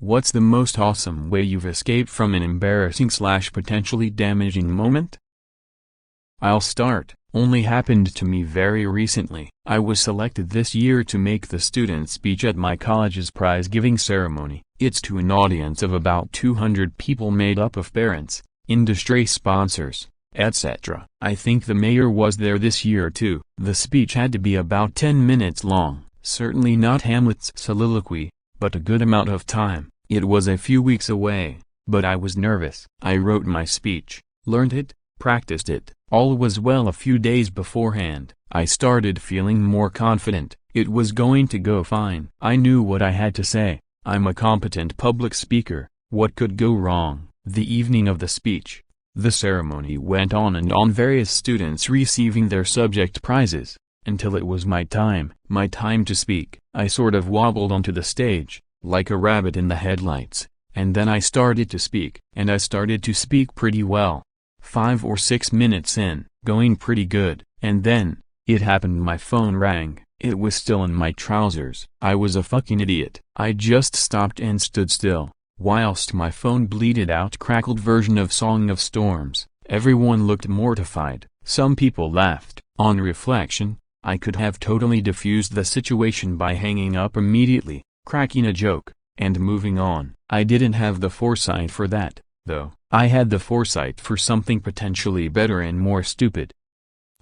What's the most awesome way you've escaped from an embarrassing/potentially damaging moment? I'll start. Only happened to me very recently. I was selected this year to make the student speech at my college's prize-giving ceremony. It's to an audience of about 200 people made up of parents, industry sponsors, etc. I think the mayor was there this year too. The speech had to be about 10 minutes long, certainly not Hamlet's soliloquy, but a good amount of time. It was a few weeks away, but I was nervous. I wrote my speech, learned it, practiced it. All was well. A few days beforehand, I started feeling more confident. It was going to go fine. I knew what I had to say. I'm a competent public speaker. What could go wrong? The evening of the speech, the ceremony went on and on, various students receiving their subject prizes, until it was my time to speak. I sort of wobbled onto the stage, like a rabbit in the headlights, and then I started to speak. And I started to speak pretty well. 5 or 6 minutes in, going pretty good, and then, it happened. My phone rang. It was still in my trousers. I was a fucking idiot. I just stopped and stood still, whilst my phone bleated out crackled version of Song of Storms. Everyone looked mortified. Some people laughed. On reflection, I could have totally diffused the situation by hanging up immediately, cracking a joke, and moving on. I didn't have the foresight for that, though. I had the foresight for something potentially better and more stupid.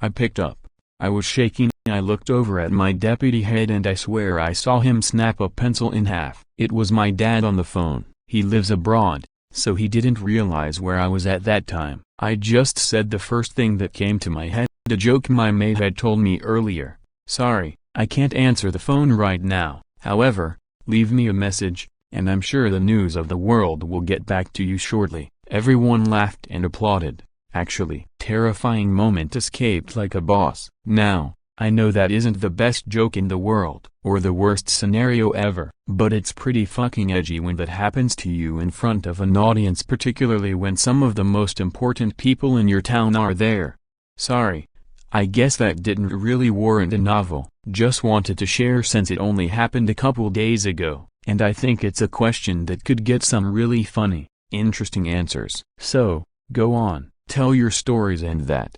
I picked up. I was shaking. I looked over at my deputy head and I swear I saw him snap a pencil in half. It was my dad on the phone. He lives abroad, so he didn't realize where I was at that time. I just said the first thing that came to my head, a joke my mate had told me earlier. Sorry, I can't answer the phone right now. However, leave me a message, and I'm sure the news of the world will get back to you shortly. Everyone laughed and applauded. Actually, terrifying moment escaped like a boss. Now, I know that isn't the best joke in the world, or the worst scenario ever, but it's pretty fucking edgy when that happens to you in front of an audience, particularly when some of the most important people in your town are there. Sorry, I guess that didn't really warrant a novel. Just wanted to share since it only happened a couple days ago, and I think it's a question that could get some really funny, interesting answers. So, go on, tell your stories and that.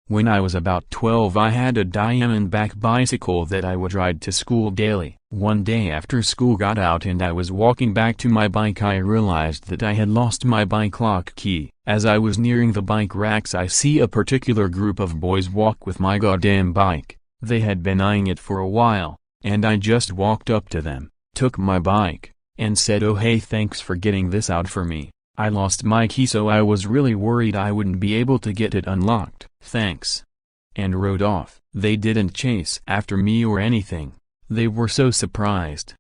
When I was about 12 I had a Diamondback bicycle that I would ride to school daily. One day after school got out and I was walking back to my bike, I realized that I had lost my bike lock key. As I was nearing the bike racks I see a particular group of boys walk with my goddamn bike. They had been eyeing it for a while, and I just walked up to them, took my bike, and said, "Oh hey, thanks for getting this out for me. I lost my key so I was really worried I wouldn't be able to get it unlocked. Thanks." And rode off. They didn't chase after me or anything. They were so surprised.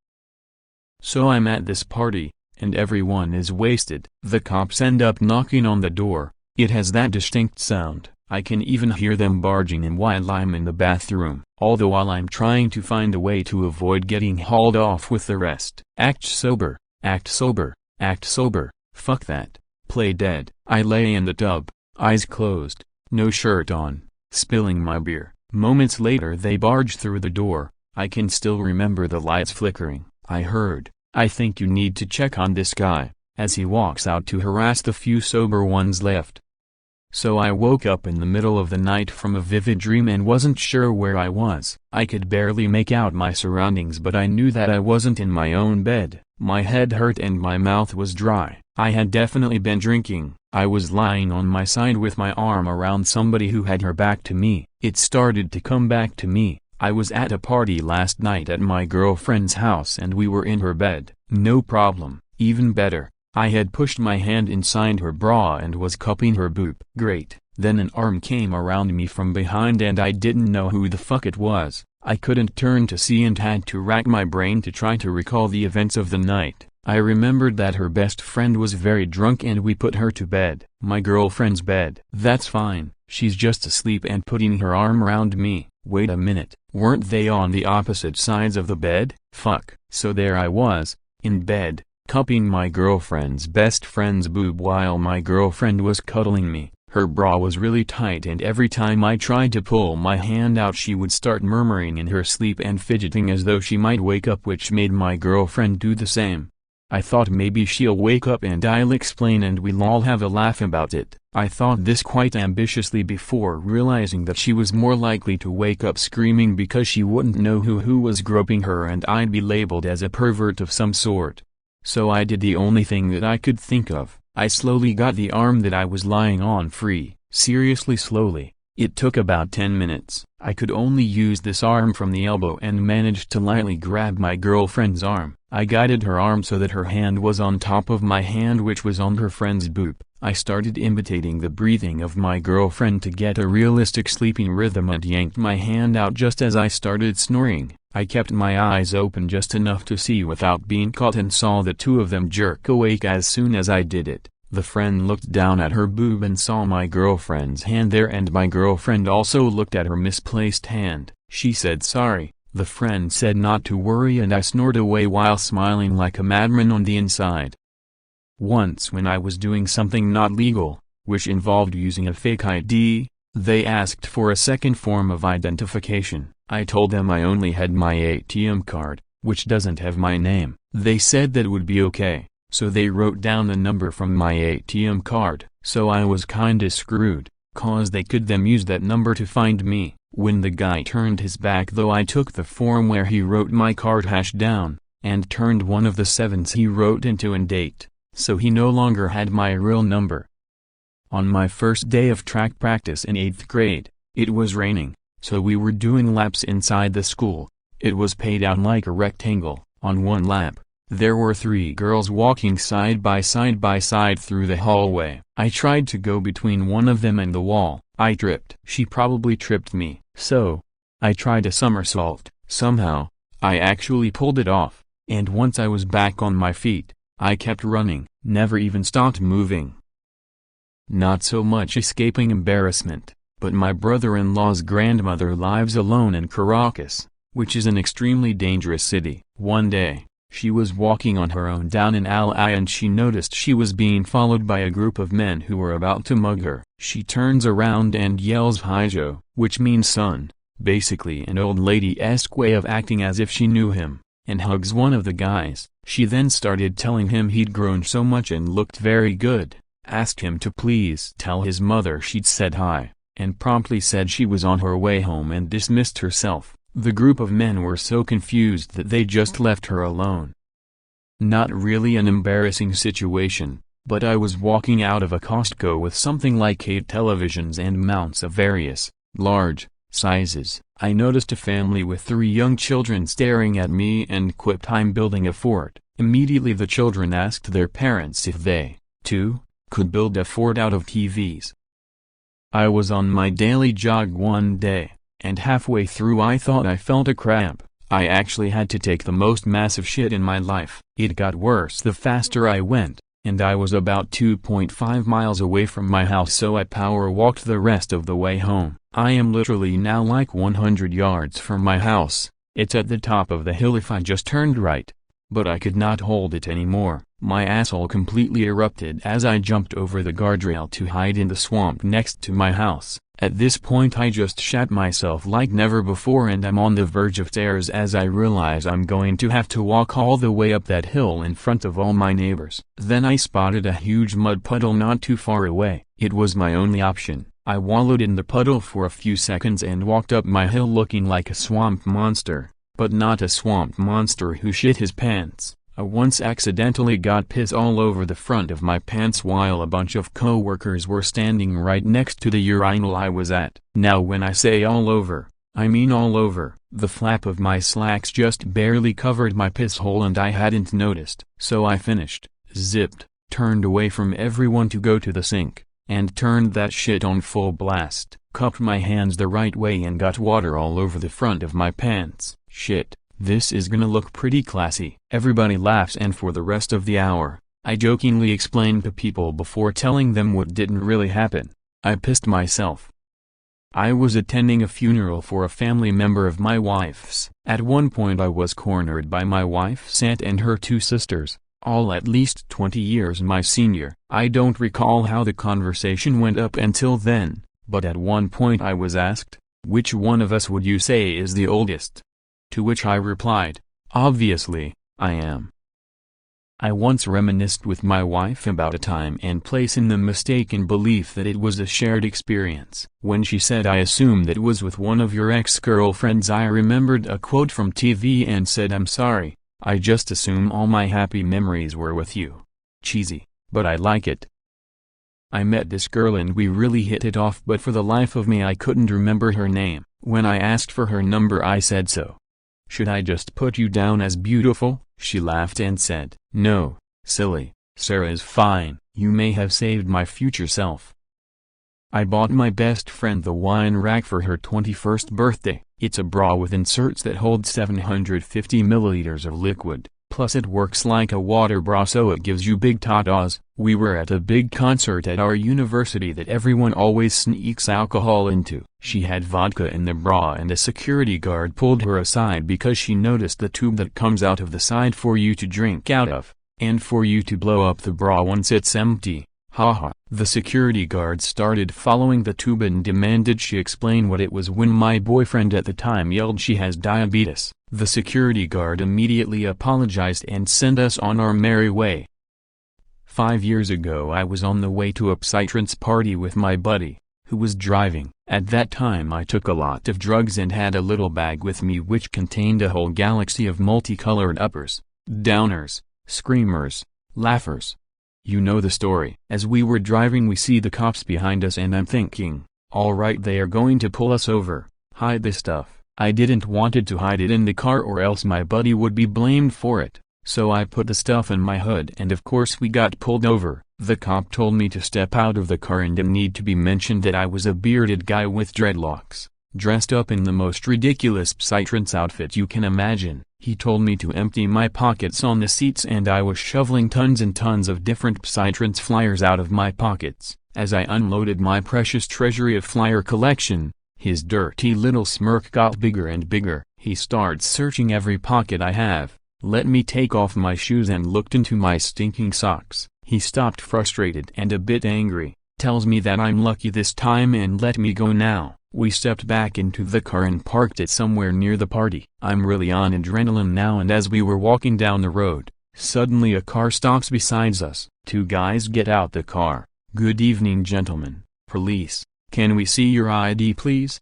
So I'm at this party, and everyone is wasted. The cops end up knocking on the door. It has that distinct sound. I can even hear them barging in while I'm in the bathroom. Although while I'm trying to find a way to avoid getting hauled off with the rest. Act sober, act sober, act sober. Fuck that. Play dead. I lay in the tub, eyes closed, no shirt on, spilling my beer. Moments later they barge through the door. I can still remember the lights flickering. I heard, "I think you need to check on this guy," as he walks out to harass the few sober ones left. So I woke up in the middle of the night from a vivid dream and wasn't sure where I was. I could barely make out my surroundings, but I knew that I wasn't in my own bed. My head hurt and my mouth was dry. I had definitely been drinking. I was lying on my side with my arm around somebody who had her back to me. It started to come back to me. I was at a party last night at my girlfriend's house and we were in her bed. No problem. Even better. I had pushed my hand inside her bra and was cupping her boob. Great. Then an arm came around me from behind and I didn't know who the fuck it was. I couldn't turn to see and had to rack my brain to try to recall the events of the night. I remembered that her best friend was very drunk and we put her to bed. My girlfriend's bed. That's fine. She's just asleep and putting her arm around me. Wait a minute. Weren't they on the opposite sides of the bed? Fuck. So there I was, in bed, cupping my girlfriend's best friend's boob while my girlfriend was cuddling me. Her bra was really tight and every time I tried to pull my hand out she would start murmuring in her sleep and fidgeting as though she might wake up, which made my girlfriend do the same. I thought maybe she'll wake up and I'll explain and we'll all have a laugh about it. I thought this quite ambitiously before realizing that she was more likely to wake up screaming because she wouldn't know who was groping her and I'd be labeled as a pervert of some sort. So I did the only thing that I could think of. I slowly got the arm that I was lying on free, seriously slowly. It took about 10 minutes. I could only use this arm from the elbow and managed to lightly grab my girlfriend's arm. I guided her arm so that her hand was on top of my hand which was on her friend's boob. I started imitating the breathing of my girlfriend to get a realistic sleeping rhythm and yanked my hand out just as I started snoring. I kept my eyes open just enough to see without being caught and saw the two of them jerk awake as soon as I did it. The friend looked down at her boob and saw my girlfriend's hand there and my girlfriend also looked at her misplaced hand. She said sorry. The friend said not to worry and I snored away while smiling like a madman on the inside. Once when I was doing something not legal, which involved using a fake ID, they asked for a second form of identification. I told them I only had my ATM card, which doesn't have my name. They said that would be okay. So they wrote down the number from my ATM card, so I was kinda screwed, cause they could then use that number to find me. When the guy turned his back though I took the form where he wrote my card hash down, and turned one of the 7s he wrote into and date, so he no longer had my real number. On my first day of track practice in 8th grade, it was raining, so we were doing laps inside the school. It was paid out like a rectangle. On one lap, there were 3 girls walking side by side through the hallway. I tried to go between one of them and the wall. I tripped. She probably tripped me. So, I tried a somersault. Somehow, I actually pulled it off. And once I was back on my feet, I kept running, never even stopped moving. Not so much escaping embarrassment, but my brother-in-law's grandmother lives alone in Caracas, which is an extremely dangerous city. One day, she was walking on her own down an alley and she noticed she was being followed by a group of men who were about to mug her. She turns around and yells "Hijo," which means son, basically an old lady-esque way of acting as if she knew him, and hugs one of the guys. She then started telling him he'd grown so much and looked very good, asked him to please tell his mother she'd said hi, and promptly said she was on her way home and dismissed herself. The group of men were so confused that they just left her alone. Not really an embarrassing situation, but I was walking out of a Costco with something like 8 televisions and mounts of various, large, sizes. I noticed a family with 3 young children staring at me and quipped, "I'm building a fort." Immediately the children asked their parents if they, too, could build a fort out of TVs. I was on my daily jog one day, and halfway through I thought I felt a cramp. I actually had to take the most massive shit in my life. It got worse the faster I went, and I was about 2.5 miles away from my house, so I power walked the rest of the way home. I am literally now like 100 yards from my house. It's at the top of the hill if I just turned right. But I could not hold it anymore. My asshole completely erupted as I jumped over the guardrail to hide in the swamp next to my house. At this point I just shat myself like never before and I'm on the verge of tears as I realize I'm going to have to walk all the way up that hill in front of all my neighbors. Then I spotted a huge mud puddle not too far away. It was my only option. I wallowed in the puddle for a few seconds and walked up my hill looking like a swamp monster, but not a swamp monster who shit his pants. I once accidentally got piss all over the front of my pants while a bunch of co-workers were standing right next to the urinal I was at. Now when I say all over, I mean all over. The flap of my slacks just barely covered my piss hole and I hadn't noticed. So I finished, zipped, turned away from everyone to go to the sink, and turned that shit on full blast, cupped my hands the right way and got water all over the front of my pants. Shit. This is gonna look pretty classy. Everybody laughs and for the rest of the hour, I jokingly explained to people before telling them what didn't really happen. I pissed myself. I was attending a funeral for a family member of my wife's. At one point I was cornered by my wife's aunt and her 2 sisters, all at least 20 years my senior. I don't recall how the conversation went up until then, but at one point I was asked, "Which one of us would you say is the oldest?" To which I replied, "Obviously, I am." I once reminisced with my wife about a time and place in the mistaken belief that it was a shared experience. When she said I assumed that it was with one of your ex-girlfriends, I remembered a quote from TV and said, I'm sorry, I just assume all my happy memories were with you. Cheesy, but I like it. I met this girl and we really hit it off, but for the life of me I couldn't remember her name. When I asked for her number I said, so should I just put you down as beautiful? She laughed and said, no, silly, Sarah is fine. You may have saved my future self. I bought my best friend the wine rack for her 21st birthday. It's a bra with inserts that hold 750 milliliters of liquid, plus it works like a water bra so it gives you big tatas. We were at a big concert at our university that everyone always sneaks alcohol into. She had vodka in the bra and a security guard pulled her aside because she noticed the tube that comes out of the side for you to drink out of, and for you to blow up the bra once it's empty. Haha. The security guard started following the tube and demanded she explain what it was. When my boyfriend at the time yelled she has diabetes, the security guard immediately apologized and sent us on our merry way. 5 years ago I was on the way to a psytrance party with my buddy, who was driving. At that time I took a lot of drugs and had a little bag with me which contained a whole galaxy of multicolored uppers, downers, screamers, laughers. You know the story. As we were driving we see the cops behind us and I'm thinking, alright, they are going to pull us over, hide this stuff. I didn't wanted to hide it in the car or else my buddy would be blamed for it, so I put the stuff in my hood and of course we got pulled over. The cop told me to step out of the car and it need to be mentioned that I was a bearded guy with dreadlocks, dressed up in the most ridiculous psytrance outfit you can imagine. He told me to empty my pockets on the seats and I was shoveling tons and tons of different psytrance flyers out of my pockets. As I unloaded my precious treasury of flyer collection, his dirty little smirk got bigger and bigger. He starts searching every pocket I have, let me take off my shoes and looked into my stinking socks. He stopped frustrated and a bit angry, tells me that I'm lucky this time and let me go now. We stepped back into the car and parked it somewhere near the party. I'm really on adrenaline now and as we were walking down the road, suddenly a car stops beside us. Two guys get out the car. Good evening gentlemen, police, can we see your ID please?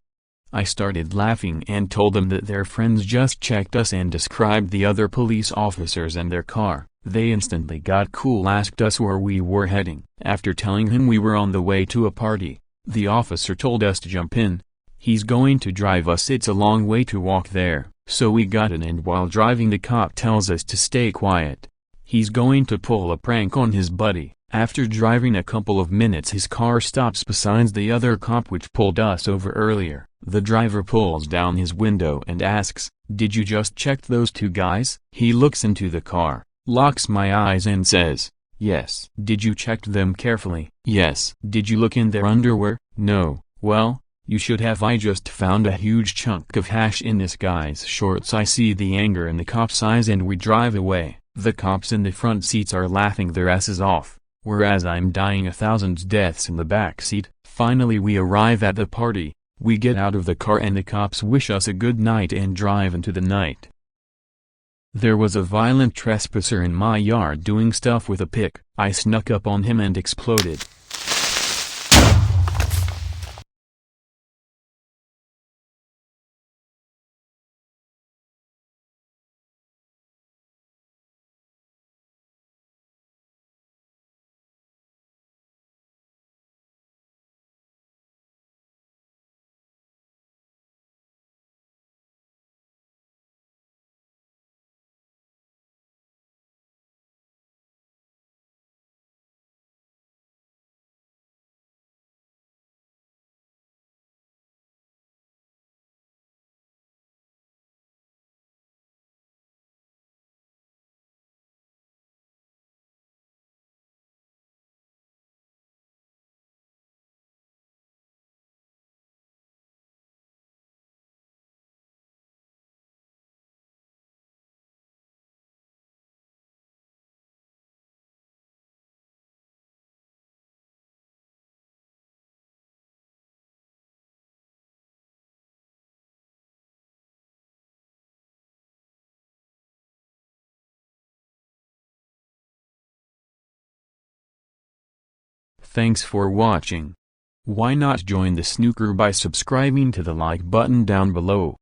I started laughing and told them that their friends just checked us and described the other police officers and their car. They instantly got cool, asked us where we were heading. After telling him we were on the way to a party, the officer told us to jump in. He's going to drive us, it's a long way to walk there. So we got in and while driving the cop tells us to stay quiet. He's going to pull a prank on his buddy. After driving a couple of minutes his car stops beside the other cop which pulled us over earlier. The driver pulls down his window and asks, did you just check those two guys? He looks into the car, locks my eyes and says, yes. Did you check them carefully? Yes. Did you look in their underwear? No. Well, you should have. I just found a huge chunk of hash in this guy's shorts. I see the anger in the cop's eyes and we drive away. The cops in the front seats are laughing their asses off, whereas I'm dying 1,000 deaths in the back seat. Finally we arrive at the party, we get out of the car and the cops wish us a good night and drive into the night. There was a violent trespasser in my yard doing stuff with a pick. I snuck up on him and exploded. Thanks for watching. Why not join the snooker by subscribing to the like button down below.